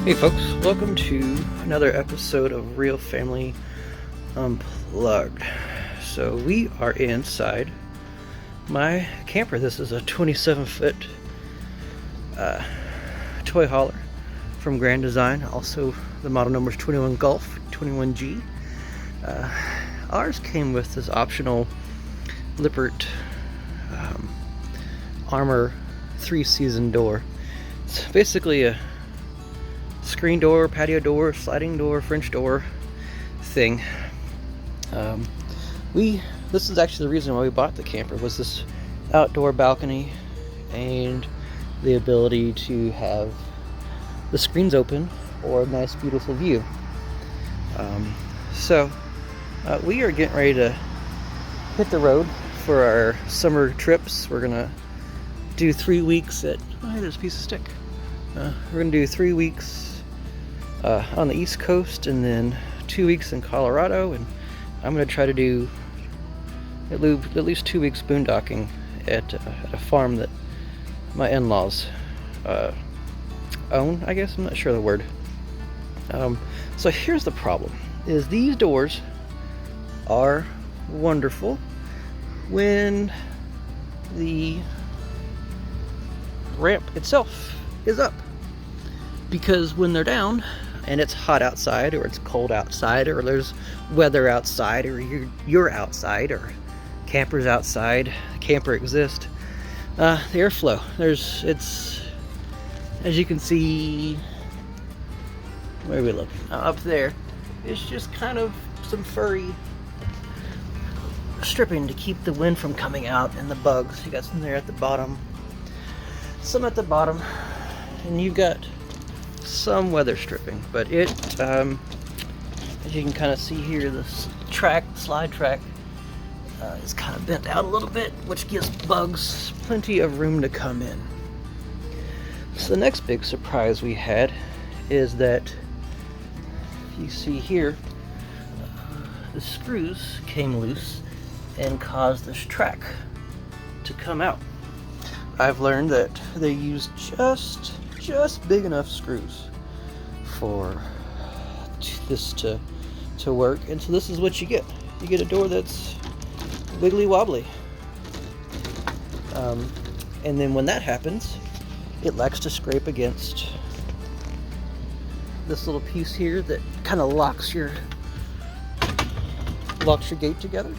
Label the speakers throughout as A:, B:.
A: Hey folks, welcome to another episode of Real Family Unplugged. So we are inside my camper. This is a 27-foot toy hauler from Grand Design. Also, the model number is 21 Golf 21G. Ours came with this optional Lippert Armor 3-season door. It's basically a screen door, patio door, sliding door, French door thing. This is actually the reason why we bought the camper, was this outdoor balcony and the ability to have the screens open or a nice beautiful view. So we are getting ready to hit the road for our summer trips. We're gonna do 3 weeks at, oh, there's a piece of stick. We're gonna do 3 weeks on the East Coast and then 2 weeks in Colorado, and I'm going to try to do at least 2 weeks boondocking at a farm that my in-laws own, I guess. I'm not sure of the word. So here's the problem, is these doors are wonderful when the ramp itself is up, because when they're down and it's hot outside, or it's cold outside, or there's weather outside, or you're outside, or campers outside, camper exists, the airflow, it's, as you can see, where are we looking? Up there, it's just kind of some furry stripping to keep the wind from coming out, and the bugs. You got some there at the bottom, some at the bottom, and you've got some weather stripping, but it, as you can kind of see here, this slide track is kind of bent out a little bit, which gives bugs plenty of room to come in. So the next big surprise we had is that, if you see here, the screws came loose and caused this track to come out. I've learned that they use just big enough screws for this to work, and so this is what you get. You get a door that's wiggly wobbly, and then when that happens, it likes to scrape against this little piece here that kind of locks your gate together,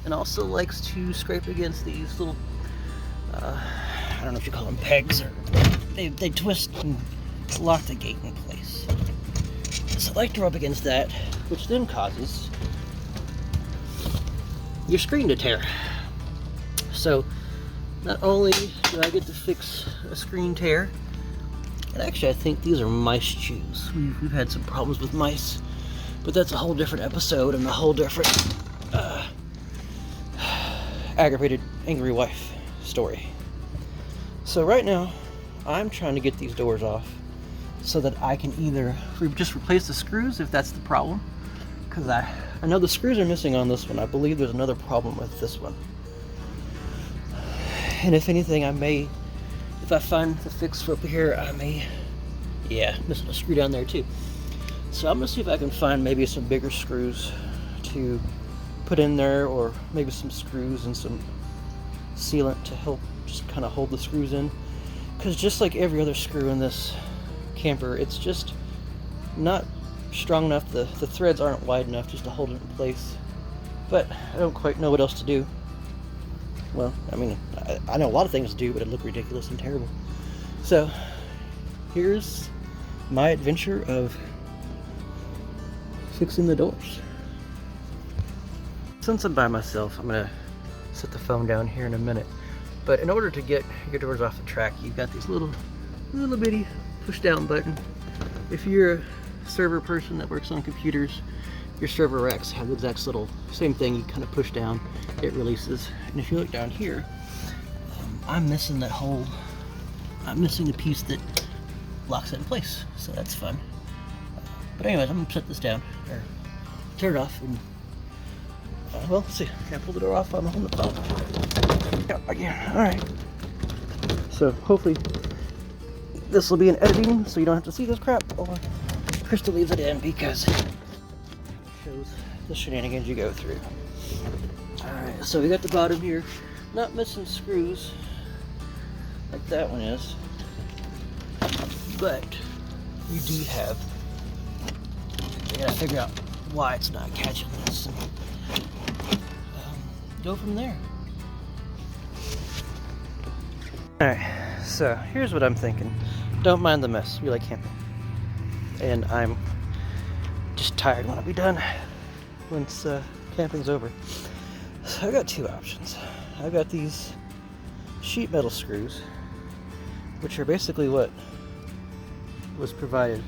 A: and also likes to scrape against these little I don't know if you call them pegs, or they twist and lock the gate in place. So I like to rub against that, which then causes your screen to tear. So not only do I get to fix a screen tear, and actually I think these are mice chews. We've had some problems with mice, but that's a whole different episode and a whole different aggravated, angry wife story. So right now, I'm trying to get these doors off so that I can either just replace the screws if that's the problem, because I know the screws are missing on this one. I believe there's another problem with this one. And if anything, if I find the fix for up here, I may, missing a screw down there too. So I'm gonna see if I can find maybe some bigger screws to put in there, or maybe some screws and some sealant to help just kind of hold the screws in, because just like every other screw in this camper, it's just not strong enough. The threads aren't wide enough just to hold it in place, but I don't quite know what else to do. Well, I mean, I know a lot of things to do, but it look ridiculous and terrible. So here's my adventure of fixing the doors. Since I'm by myself, I'm gonna set the phone down here in a minute. But in order to get your doors off the track, you've got this little bitty push down button. If you're a server person that works on computers, your server racks have the exact little same thing. You kind of push down, it releases. And if you look down here, I'm missing that hole. I'm missing the piece that locks it in place, so that's fun. But anyways, I'm gonna set this down, or turn it off, and well, let's see. Can I pull the door off while I'm holding the phone? Yeah, again. All right. So hopefully this will be in editing, so you don't have to see this crap, or Crystal leaves it in because it shows the shenanigans you go through. Alright, so we got the bottom here, not missing screws like that one is, but you do have, you gotta figure out why it's not catching this and go from there. Alright, so here's what I'm thinking. Don't mind the mess, we like camping. And I'm just tired when I'll be done once camping's over. So I got two options. I've got these sheet metal screws, which are basically what was provided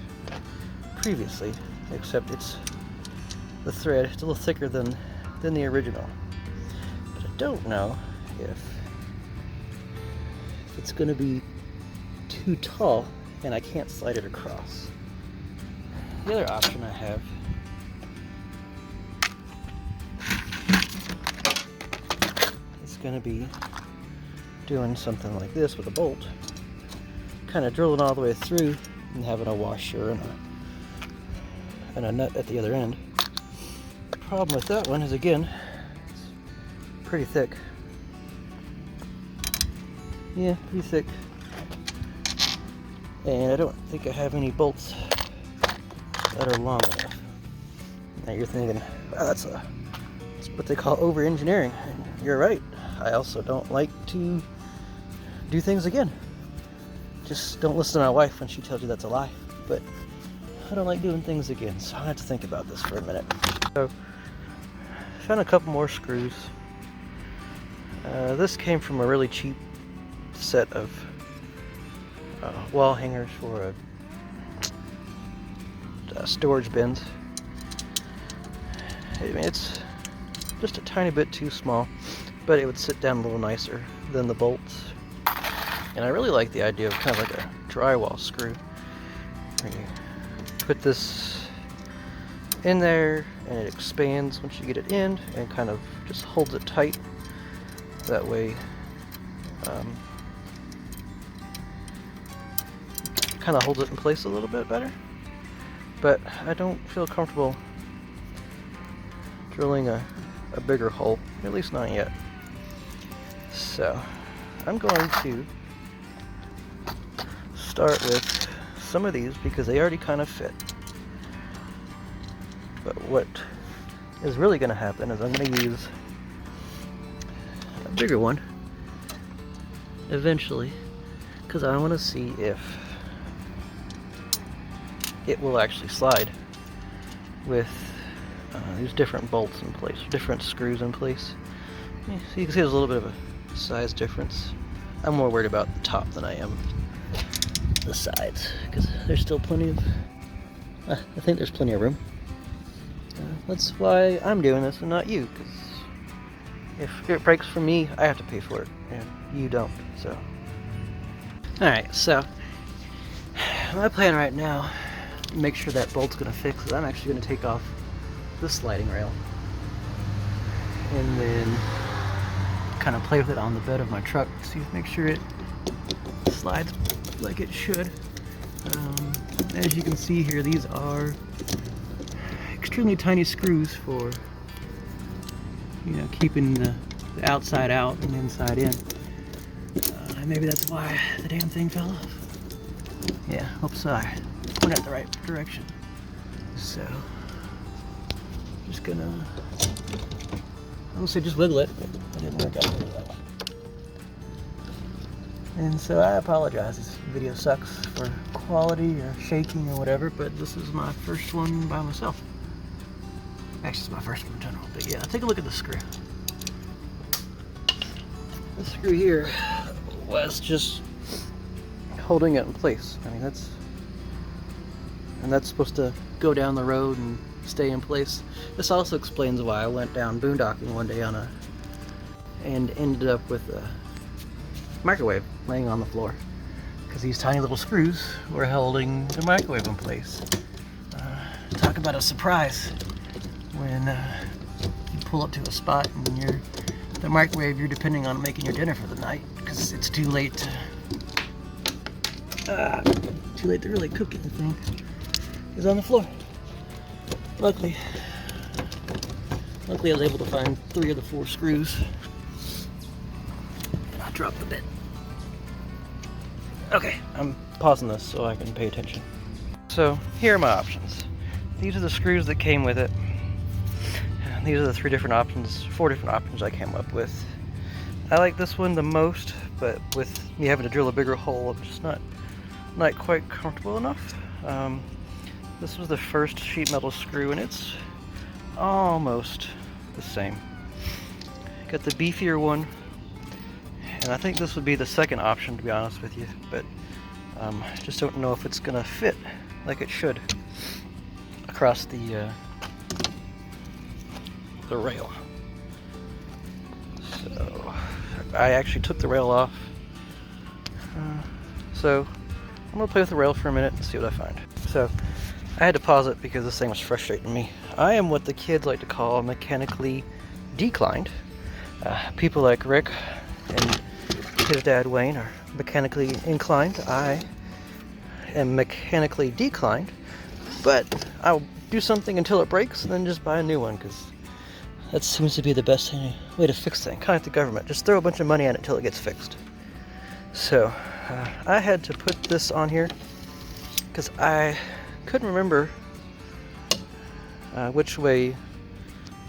A: previously, except it's the thread, it's a little thicker than the original. But I don't know if it's going to be too tall and I can't slide it across. The other option I have is going to be doing something like this with a bolt, kind of drilling all the way through and having a washer and a nut at the other end. The problem with that one is, again, it's pretty thick. Yeah, pretty thick. And I don't think I have any bolts that are long enough. Now you're thinking, wow, that's what they call over-engineering. And you're right. I also don't like to do things again. Just don't listen to my wife when she tells you that's a lie. But I don't like doing things again, so I have to think about this for a minute. So, I found a couple more screws. This came from a really cheap set of wall hangers for storage bins. I mean, it's just a tiny bit too small, but it would sit down a little nicer than the bolts. And I really like the idea of kind of like a drywall screw, where you put this in there and it expands once you get it in and kind of just holds it tight. That way kind of holds it in place a little bit better. But I don't feel comfortable drilling a bigger hole, at least not yet. So I'm going to start with some of these because they already kind of fit. But what is really going to happen is I'm going to use a bigger one eventually, because I want to see if it will actually slide with these different bolts in place, different screws in place. So you can see there's a little bit of a size difference. I'm more worried about the top than I am the sides, because there's still plenty of, I think there's plenty of room. That's why I'm doing this and not you, because if it breaks for me, I have to pay for it, and you don't, so. Alright, so my plan right now, make sure that bolt's going to fix, is I'm actually going to take off this sliding rail and then kind of play with it on the bed of my truck, see, make sure it slides like it should. As you can see here, these are extremely tiny screws for, you know, keeping the outside out and inside in. Maybe that's why the damn thing fell off. Yeah, hope so. I went at the right direction. So, just gonna, I would say just wiggle it, but it didn't work out really well. And so I apologize, this video sucks for quality or shaking or whatever, but this is my first one by myself. Actually, it's my first one in general, but yeah, take a look at the screw. This screw here was just holding it in place. I mean, that's supposed to go down the road and stay in place. This also explains why I went down boondocking one day and ended up with a microwave laying on the floor, because these tiny little screws were holding the microwave in place. Talk about a surprise when you pull up to a spot and the microwave you're depending on making your dinner for the night, because it's too late to Too late to really cook anything. It's on the floor. Luckily I was able to find 3 of the 4 screws. I dropped the bit. Okay, I'm pausing this so I can pay attention. So here are my options. These are the screws that came with it. These are the 4 different options I came up with. I like this one the most, but with me having to drill a bigger hole, I'm just not quite comfortable enough. This was the first sheet metal screw, and it's almost the same. Got the beefier one, and I think this would be the second option, to be honest with you, but I just don't know if it's gonna fit like it should across the rail. So I actually took the rail off. So I'm gonna play with the rail for a minute and see what I find. So I had to pause it because this thing was frustrating me. I am what the kids like to call mechanically declined. People like Rick and his dad Wayne are mechanically inclined. I am mechanically declined, but I'll do something until it breaks and then just buy a new one, because that seems to be the best way to fix things. Kind of like the government. Just throw a bunch of money at it until it gets fixed. So I had to put this on here because I couldn't remember which way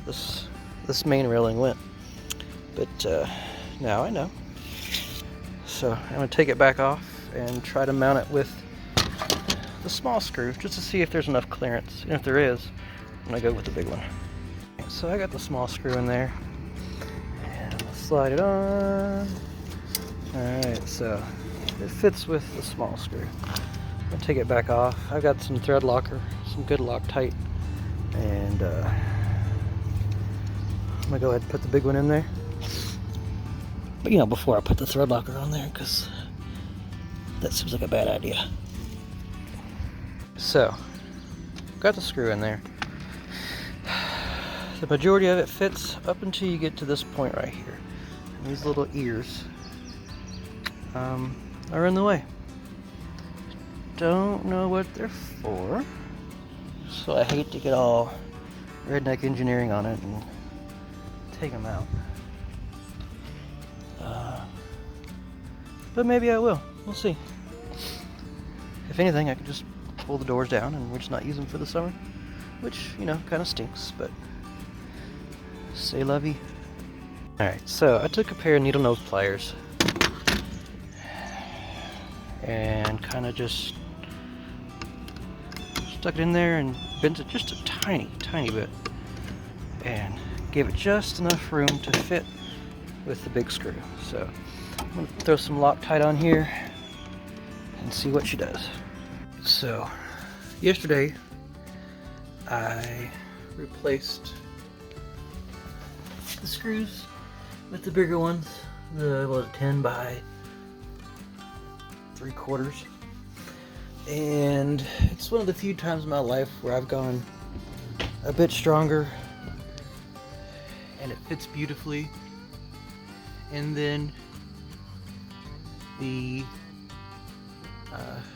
A: this main railing went. But now I know. So I'm going to take it back off and try to mount it with the small screw just to see if there's enough clearance. And if there is, I'm going to go with the big one. So I got the small screw in there, and I'll slide it on. Alright, so it fits with the small screw. I'll take it back off. I've got some thread locker, some good Loctite, and I'm gonna go ahead and put the big one in there. But you know, before I put the thread locker on there, because that seems like a bad idea. So, got the screw in there. The majority of it fits up until you get to this point right here. And these little ears are in the way. Don't know what they're for, so I hate to get all redneck engineering on it and take them out. But maybe I will. We'll see. If anything, I could just pull the doors down and we'll just not use them for the summer, which, you know, kind of stinks, but c'est la vie. Alright, so I took a pair of needle nose pliers and kind of just stuck it in there and bent it just a tiny bit and gave it just enough room to fit with the big screw. So I'm going to throw some Loctite on here and see what she does. So yesterday I replaced the screws with the bigger ones, the 10 by 3/4, and it's one of the few times in my life where I've gone a bit stronger and it fits beautifully. And then the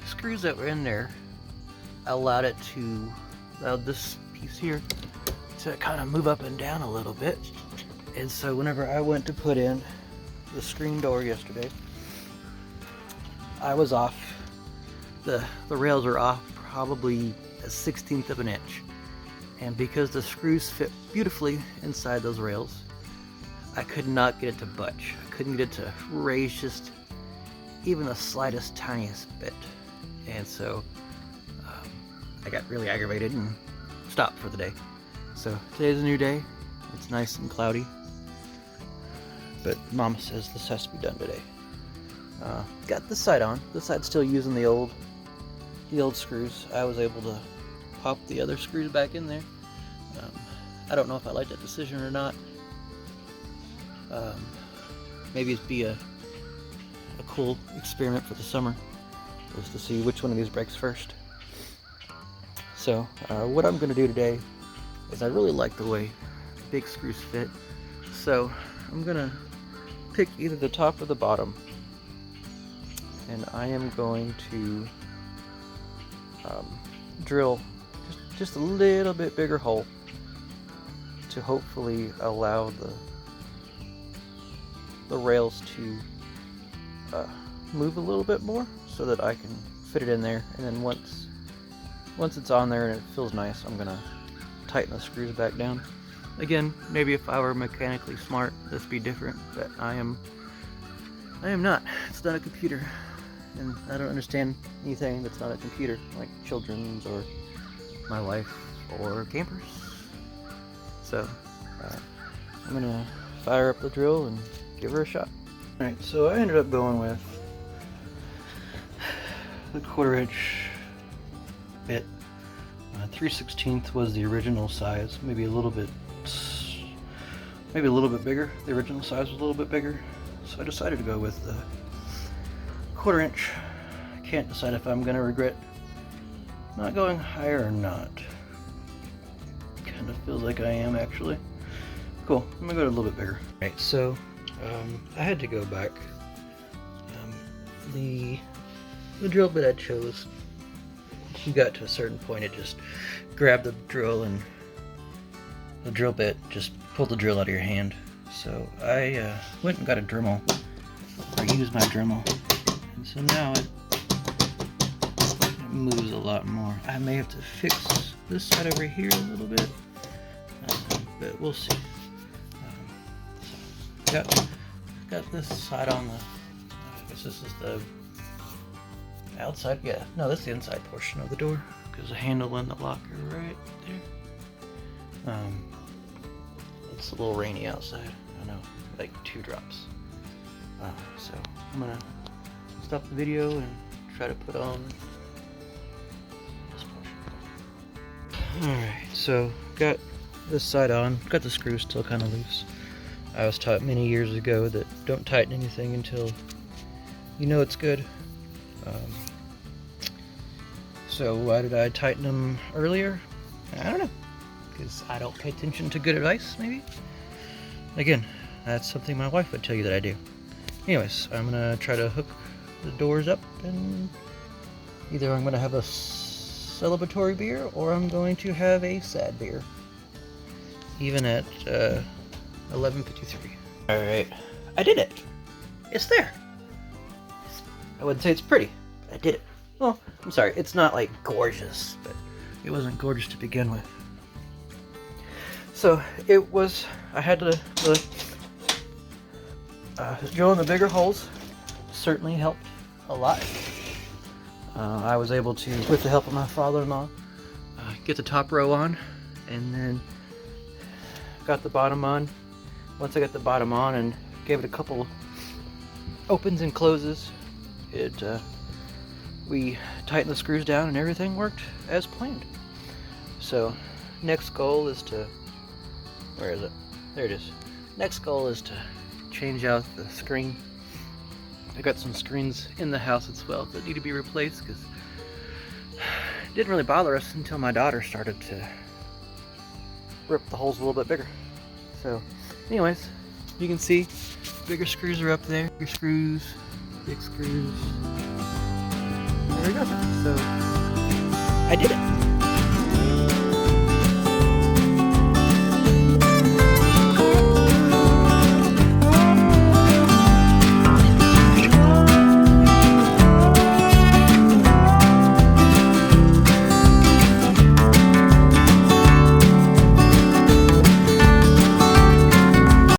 A: screws that were in there allowed this piece here to kind of move up and down a little bit. And so whenever I went to put in the screen door yesterday, I was off, the rails are off probably a 1/16 of an inch. And because the screws fit beautifully inside those rails, I could not get it to budge. I couldn't get it to raise just even the slightest, tiniest bit. And so I got really aggravated and stopped for the day. So today's a new day. It's nice and cloudy, but Mama says this has to be done today. Got this side on. This side's still using the old screws. I was able to pop the other screws back in there. I don't know if I like that decision or not. Maybe it'd be a cool experiment for the summer, just to see which one of these breaks first. So what I'm going to do today is I really like the way big screws fit, so I'm going to pick either the top or the bottom and I am going to drill just a little bit bigger hole to hopefully allow the rails to move a little bit more so that I can fit it in there, and then once it's on there and it feels nice, I'm gonna tighten the screws back down. Again, maybe if I were mechanically smart, this would be different, but I am not. It's not a computer, and I don't understand anything that's not a computer, like children's or my wife or campers. So I'm gonna fire up the drill and give her a shot. Alright, so I ended up going with the 1/4 inch bit. 3/16 was the original size, maybe a little bit bigger. The original size was a little bit bigger, so I decided to go with the 1/4 inch. I can't decide if I'm gonna regret not going higher or not. Kind of feels like I am, actually. Cool, I'm gonna go to a little bit bigger. Right, so I had to go back. The drill bit I chose, you got to a certain point, it just grabbed the drill and the drill bit just pulled the drill out of your hand. So I went and got a Dremel, or used my Dremel, and so now it moves a lot more. I may have to fix this side over here a little bit, but we'll see. So got this side on the, I guess this is the outside, yeah, no, that's the inside portion of the door, because the handle and the lock are right there. It's a little rainy outside, I know, like 2 drops. So I'm gonna stop the video and try to put on this portion. Alright, so got this side on, got the screws still kind of loose. I was taught many years ago that don't tighten anything until you know it's good. So why did I tighten them earlier? I don't know, because I don't pay attention to good advice, maybe? Again, that's something my wife would tell you that I do. Anyways, I'm gonna try to hook the doors up, and either I'm gonna have a celebratory beer or I'm going to have a sad beer, even at 11:53. Alright, I did it! It's there! I wouldn't say it's pretty, but I did it. Well, I'm sorry, it's not like gorgeous, but it wasn't gorgeous to begin with. So it was, I had to drill in the bigger holes. Certainly helped a lot. I was able to, with the help of my father-in-law, get the top row on, and then got the bottom on. Once I got the bottom on and gave it a couple opens and closes, we tightened the screws down and everything worked as planned. So next goal is to, where is it? There it is. Next goal is to change out the screen. I got some screens in the house as well that need to be replaced, because it didn't really bother us until my daughter started to rip the holes a little bit bigger. So anyways, you can see bigger screws are up there. Bigger screws, big screws. There we go. So I did it.